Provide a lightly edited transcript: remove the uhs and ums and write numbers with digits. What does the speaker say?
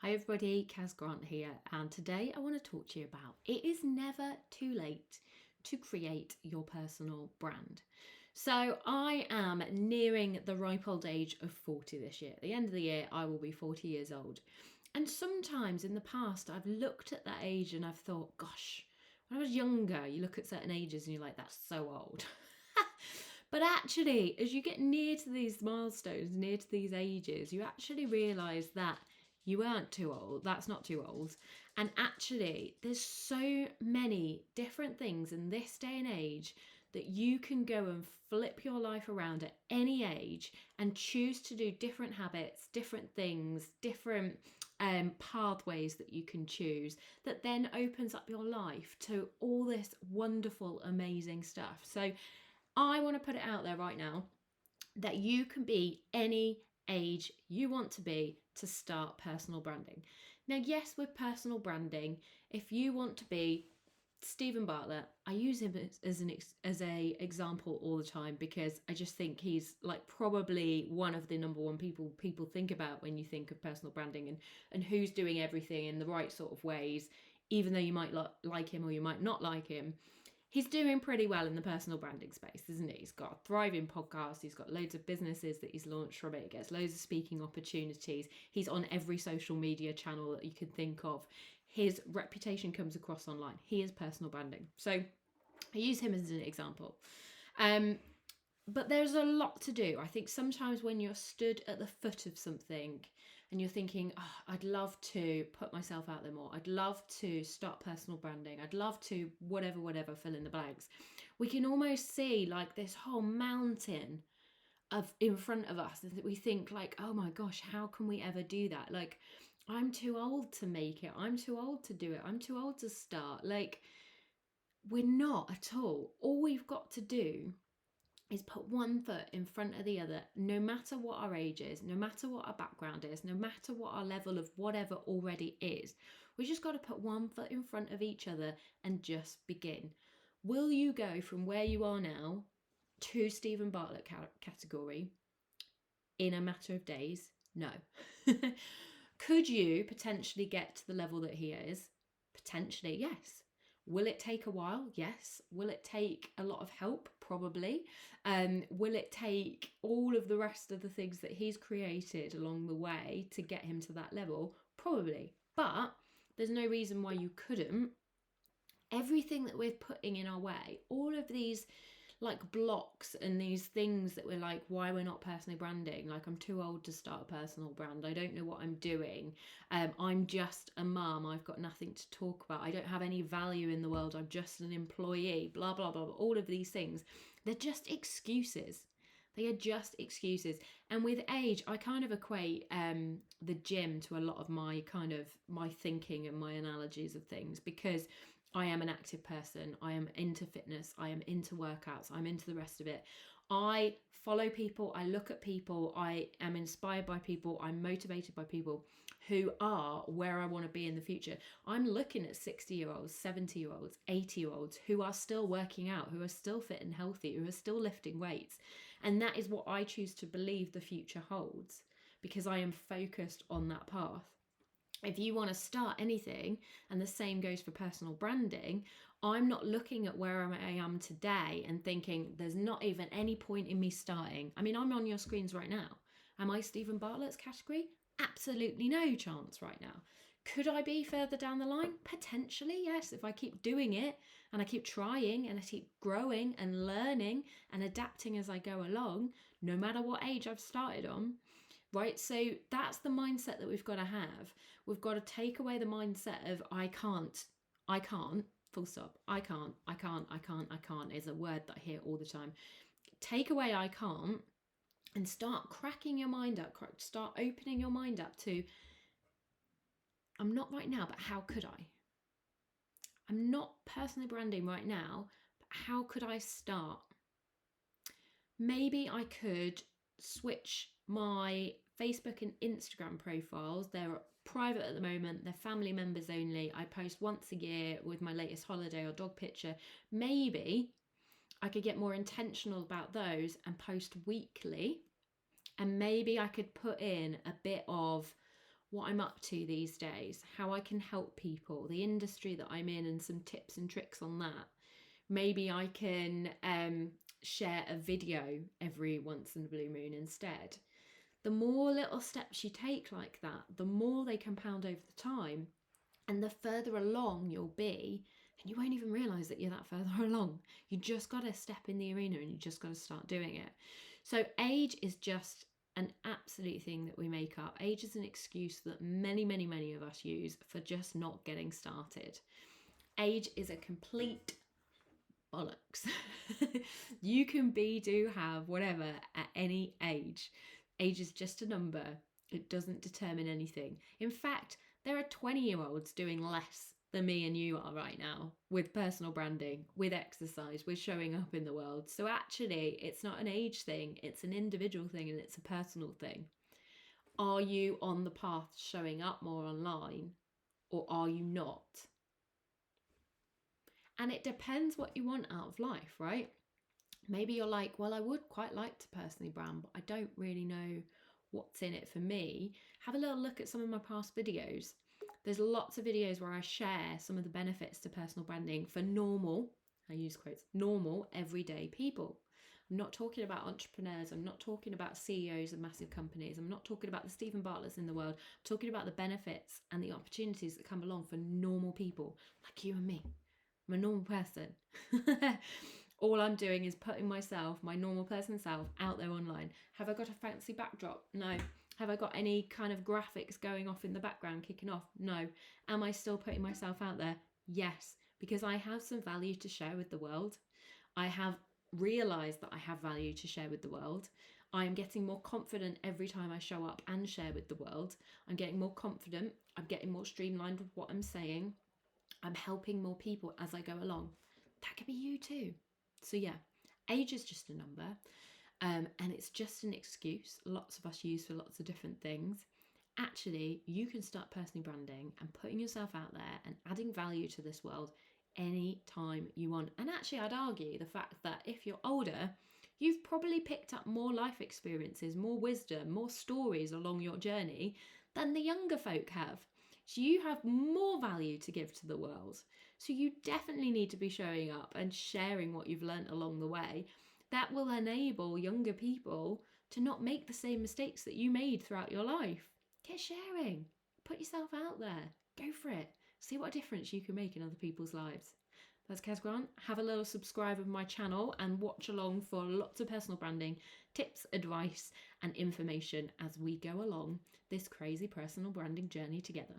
Hi everybody, Kaz Grant here, and today I want to talk to you about it is never too late to create your personal brand. So I am nearing the ripe old age of 40 this year. At the end of the year, I will be 40 years old. And sometimes in the past, I've looked at that age and I've thought, gosh, when I was younger, you look at certain ages and you're like, that's so old. But actually, as you get near to these milestones, near to these ages, you actually realise that you aren't too old. That's not too old. And actually, there's so many different things in this day and age that you can go and flip your life around at any age and choose to do different habits, different things, different pathways that you can choose that then opens up your life to all this wonderful, amazing stuff. So I want to put it out there right now that you can be any age you want to be to start personal branding. Now, yes, with personal branding, if you want to be Stephen Bartlett, I use him as a example all the time because I just think he's like probably one of the number one people think about when you think of personal branding and who's doing everything in the right sort of ways, even though you might like him or you might not like him. He's doing pretty well in the personal branding space, isn't he? He's got a thriving podcast. He's got loads of businesses that he's launched from it. He gets loads of speaking opportunities. He's on every social media channel that you can think of. His reputation comes across online. He is personal branding. So I use him as an example. But there's a lot to do. I think sometimes when you're stood at the foot of something and you're thinking, oh, I'd love to put myself out there more. I'd love to start personal branding. I'd love to whatever, fill in the blanks. We can almost see like this whole mountain of in front of us that we think like, oh my gosh, how can we ever do that? Like, I'm too old to make it. I'm too old to do it. I'm too old to start. Like, we're not at all. All we've got to do is put one foot in front of the other, no matter what our age is, no matter what our background is, no matter what our level of whatever already is. We just got to put one foot in front of each other and just begin. Will you go from where you are now to Stephen Bartlett category in a matter of days? No. Could you potentially get to the level that he is? Potentially, yes. Will it take a while? Yes. Will it take a lot of help? Probably. Will it take all of the rest of the things that he's created along the way to get him to that level? Probably. But there's no reason why you couldn't. Everything that we're putting in our way, all of these like blocks and these things that we're like, why we're not personally branding, like I'm too old to start a personal brand, I don't know what I'm doing, I'm just a mum, I've got nothing to talk about, I don't have any value in the world, I'm just an employee, blah blah blah, all of these things, they're just excuses. They are just excuses. And with age, I kind of equate the gym to a lot of my my thinking and my analogies of things, because I am an active person. I am into fitness. I am into workouts. I'm into the rest of it. I follow people. I look at people. I am inspired by people. I'm motivated by people who are where I want to be in the future. I'm looking at 60-year-olds, 70-year-olds, 80-year-olds who are still working out, who are still fit and healthy, who are still lifting weights. And that is what I choose to believe the future holds, because I am focused on that path. If you want to start anything, and the same goes for personal branding, I'm not looking at where I am today and thinking there's not even any point in me starting. I mean, I'm on your screens right now. Am I Stephen Bartlett's category? Absolutely no chance right now. Could I be further down the line? Potentially, yes. If I keep doing it and I keep trying and I keep growing and learning and adapting as I go along, no matter what age I've started on. Right, so that's the mindset that we've got to have. We've got to take away the mindset of I can't, full stop. I can't is a word that I hear all the time. Take away I can't and start cracking your mind up, start opening your mind up to, I'm not right now, but how could I? I'm not personally branding right now, but how could I start? Maybe I could switch my Facebook and Instagram profiles. They're private at the moment, they're family members only. I post once a year with my latest holiday or dog picture. Maybe I could get more intentional about those and post weekly. And maybe I could put in a bit of what I'm up to these days, how I can help people, the industry that I'm in, and some tips and tricks on that. Maybe I can share a video every once in a blue moon instead. The more little steps you take like that, the more they compound over the time, and the further along you'll be, and you won't even realize that you're that further along. You just got to step in the arena and you just got to start doing it. So age is just an absolute thing that we make up. Age is an excuse that many, many, many of us use for just not getting started. Age is a complete bollocks. You can be, do, have, whatever at any age. Age is just a number. It doesn't determine anything. In fact, there are 20-year-olds doing less than me and you are right now with personal branding, with exercise, with showing up in the world. So actually, it's not an age thing, it's an individual thing, and it's a personal thing. Are you on the path showing up more online, or are you not? And it depends what you want out of life, right? Maybe you're like, well, I would quite like to personally brand, but I don't really know what's in it for me. Have a little look at some of my past videos. There's lots of videos where I share some of the benefits to personal branding for normal, I use quotes, normal, everyday people. I'm not talking about entrepreneurs. I'm not talking about CEOs of massive companies. I'm not talking about the Stephen Bartletts in the world. I'm talking about the benefits and the opportunities that come along for normal people like you and me. I'm a normal person. All I'm doing is putting myself, my normal person self, out there online. Have I got a fancy backdrop? No. Have I got any kind of graphics going off in the background, kicking off? No. Am I still putting myself out there? Yes, because I have some value to share with the world. I have realised that I have value to share with the world. I am getting more confident every time I show up and share with the world. I'm getting more confident. I'm getting more streamlined with what I'm saying. I'm helping more people as I go along. That could be you too. So yeah, age is just a number, and it's just an excuse lots of us use for lots of different things. Actually, you can start personally branding and putting yourself out there and adding value to this world any time you want. And actually, I'd argue the fact that if you're older, you've probably picked up more life experiences, more wisdom, more stories along your journey than the younger folk have. So you have more value to give to the world. So you definitely need to be showing up and sharing what you've learnt along the way. That will enable younger people to not make the same mistakes that you made throughout your life. Get sharing. Put yourself out there. Go for it. See what difference you can make in other people's lives. That's Kaz Grant. Have a little subscribe of my channel and watch along for lots of personal branding, tips, advice, and information as we go along this crazy personal branding journey together.